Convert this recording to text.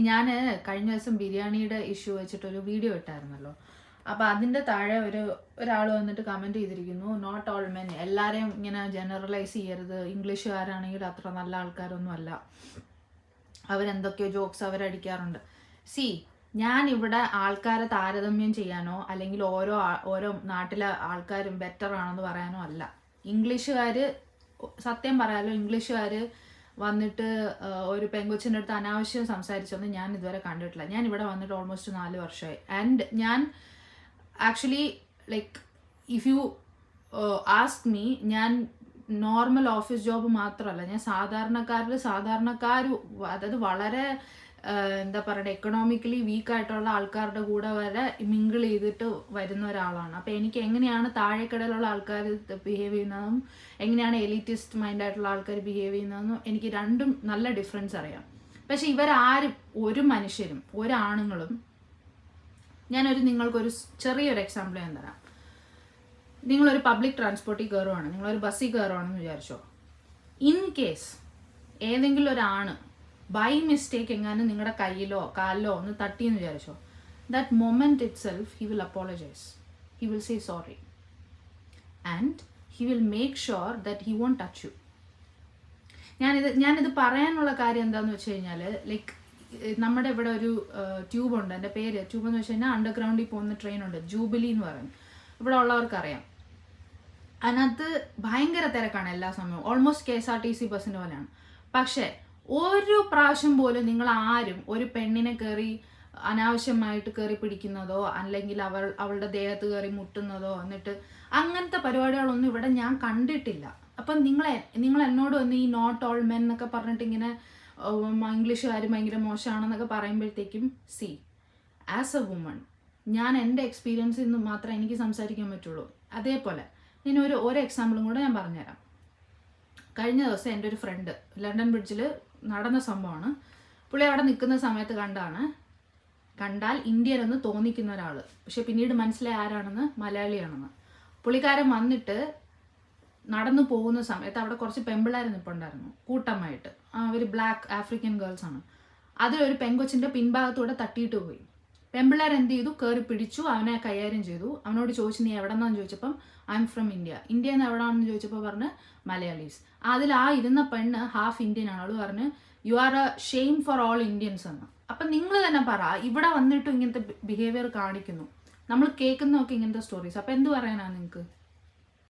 ഞാൻ കഴിഞ്ഞ ദിവസം ബിരിയാണിയുടെ ഇഷ്യൂ വെച്ചിട്ടൊരു വീഡിയോ ഇട്ടായിരുന്നല്ലോ. അപ്പോൾ അതിൻ്റെ താഴെ ഒരാൾ വന്നിട്ട് കമൻറ്റ് ചെയ്തിരിക്കുന്നു, നോട്ട് ഓൾ മെൻ, എല്ലാവരെയും ഇങ്ങനെ ജനറലൈസ് ചെയ്യരുത്, ഇംഗ്ലീഷുകാരാണെങ്കിൽ അത്ര നല്ല ആൾക്കാരൊന്നും അല്ല, അവരെന്തൊക്കെയോ ജോക്സ് അവരടിക്കാറുണ്ട്. ഞാൻ ഇവിടെ ആൾക്കാരെ താരതമ്യം ചെയ്യാനോ അല്ലെങ്കിൽ ഓരോ നാട്ടിലെ ആൾക്കാരും ബെറ്റർ ആണെന്ന് പറയാനോ അല്ല. ഇംഗ്ലീഷുകാർ, സത്യം പറയാലോ, ഇംഗ്ലീഷുകാർ വന്നിട്ട് ഒരു പെങ്കൊച്ചിൻ്റെ അടുത്ത് അനാവശ്യം സംസാരിച്ചൊന്നും ഞാൻ ഇതുവരെ കണ്ടിട്ടില്ല. ഞാൻ ഇവിടെ വന്നിട്ട് ഓൾമോസ്റ്റ് 4 വർഷമായി. ആൻഡ് ഞാൻ actually like if you ask me, ഞാൻ നോർമൽ ഓഫീസ് ജോബ് മാത്രമല്ല, ഞാൻ സാധാരണക്കാർ, അതായത് വളരെ എന്താ പറയുക, എക്കണോമിക്കലി വീക്കായിട്ടുള്ള ആൾക്കാരുടെ കൂടെ വരെ മിങ്കിൾ ചെയ്തിട്ട് വരുന്ന ഒരാളാണ്. അപ്പോൾ എനിക്ക് എങ്ങനെയാണ് താഴെക്കടയിലുള്ള ആൾക്കാർ ബിഹേവ് ചെയ്യുന്നതും എങ്ങനെയാണ് എലിറ്റിസ്റ്റ് മൈൻഡായിട്ടുള്ള ആൾക്കാർ ബിഹേവ് ചെയ്യുന്നതെന്നും എനിക്ക് രണ്ടും നല്ല ഡിഫറൻസ് അറിയാം. പക്ഷെ ഇവരാരും, ഒരു മനുഷ്യരും, ഒരാണുങ്ങളും, നിങ്ങൾക്കൊരു ചെറിയൊരു എക്സാമ്പിൾ ഞാൻ തരാം. നിങ്ങളൊരു പബ്ലിക് ട്രാൻസ്പോർട്ടിൽ കയറുവാണ്, നിങ്ങളൊരു ബസ്സിൽ കയറുവാണെന്ന് വിചാരിച്ചോ. ഇൻ കേസ് ഏതെങ്കിലും ഒരാണ് ബൈ മിസ്റ്റേക്ക് എങ്ങാനും നിങ്ങളുടെ കയ്യിലോ കാലിലോ ഒന്ന് തട്ടിയെന്ന് വിചാരിച്ചോ, that moment itself he will apologise, he will say sorry, and he will make sure that he won't touch you. ഞാനിത് പറയാനുള്ള കാര്യം എന്താണെന്ന് വെച്ച് കഴിഞ്ഞാൽ, ലൈക്ക് നമ്മുടെ ഇവിടെ ഒരു ട്യൂബ് ഉണ്ട്, എൻ്റെ പേര് ട്യൂബ് എന്ന് വെച്ച് കഴിഞ്ഞാൽ അണ്ടർഗ്രൗണ്ടിൽ പോകുന്ന ട്രെയിനുണ്ട്, ജൂബിലി എന്ന് പറയും, ഇവിടെ ഉള്ളവർക്കറിയാം. അതിനകത്ത് ഭയങ്കര തിരക്കാണ് എല്ലാ സമയവും, ഓൾമോസ്റ്റ് KSRTC ബസ്സിൻ്റെ പോലെയാണ്. പക്ഷേ ഒരു പ്രാവശ്യം പോലും നിങ്ങൾ ആരും ഒരു പെണ്ണിനെ കയറി അനാവശ്യമായിട്ട് കയറി പിടിക്കുന്നതോ അല്ലെങ്കിൽ അവളുടെ ദേഹത്ത് കയറി മുട്ടുന്നതോ, എന്നിട്ട് അങ്ങനത്തെ പരിപാടികളൊന്നും ഇവിടെ ഞാൻ കണ്ടിട്ടില്ല. അപ്പം നിങ്ങൾ എന്നോട് വന്ന് ഈ നോട്ട് ഓൾ മെൻ എന്നൊക്കെ പറഞ്ഞിട്ട് ഇങ്ങനെ ഇംഗ്ലീഷുകാർ ഭയങ്കര മോശമാണെന്നൊക്കെ പറയുമ്പോഴത്തേക്കും, ആസ് എ വുമൺ, ഞാൻ എൻ്റെ എക്സ്പീരിയൻസിൽ നിന്ന് മാത്രമേ എനിക്ക് സംസാരിക്കാൻ പറ്റുള്ളൂ. അതേപോലെ ഞാൻ ഒരു എക്സാമ്പിളും കൂടെ ഞാൻ പറഞ്ഞുതരാം. കഴിഞ്ഞ ദിവസം എൻ്റെ ഒരു ഫ്രണ്ട് ലണ്ടൻ ബ്രിഡ്ജിൽ നടന്ന സംഭവമാണ്. പുള്ളി അവിടെ നിൽക്കുന്ന സമയത്ത് കണ്ടാൽ ഇന്ത്യൻ എന്ന് തോന്നിക്കുന്ന ഒരാൾ, പക്ഷെ പിന്നീട് മനസ്സിലായി ആരാണെന്ന്, മലയാളിയാണെന്ന്. പുള്ളിക്കാരൻ വന്നിട്ട് നടന്നു പോകുന്ന സമയത്ത് അവിടെ കുറച്ച് പെമ്പിള്ളേർ നിൽപ്പുണ്ടായിരുന്നു കൂട്ടമായിട്ട്, അവർ ബ്ലാക്ക് ആഫ്രിക്കൻ ഗേൾസ് ആണ്. അതിലൊരു പെങ്കൊച്ചിൻ്റെ പിൻഭാഗത്തൂടെ തട്ടിയിട്ട് പോയി. പെമ്പിള്ളേർ എന്ത് ചെയ്തു, കയറി പിടിച്ചു, അവനെ കൈകാര്യം ചെയ്തു. അവനോട് ചോദിച്ചു, നീ എവിടെന്നാന്ന് ചോദിച്ചപ്പം ഐ എം ഫ്രം ഇന്ത്യ. ഇന്ത്യയിൽ നിന്ന് എവിടെയാണെന്ന് ചോദിച്ചപ്പോൾ പറഞ്ഞ് മലയാളീസ്. അതിൽ ഇരുന്ന പെണ്ണ് ഹാഫ് ഇന്ത്യൻ ആണ്. അവൾ പറഞ്ഞ് you are A shame for all Indians എന്ന്. അപ്പം നിങ്ങൾ തന്നെ പറ, ഇവിടെ വന്നിട്ടും ഇങ്ങനത്തെ ബിഹേവിയർ കാണിക്കുന്നു, നമ്മൾ കേൾക്കുന്നതൊക്കെ ഇങ്ങനത്തെ സ്റ്റോറീസ്. അപ്പം എന്ത് പറയാനാണ് നിങ്ങൾക്ക്?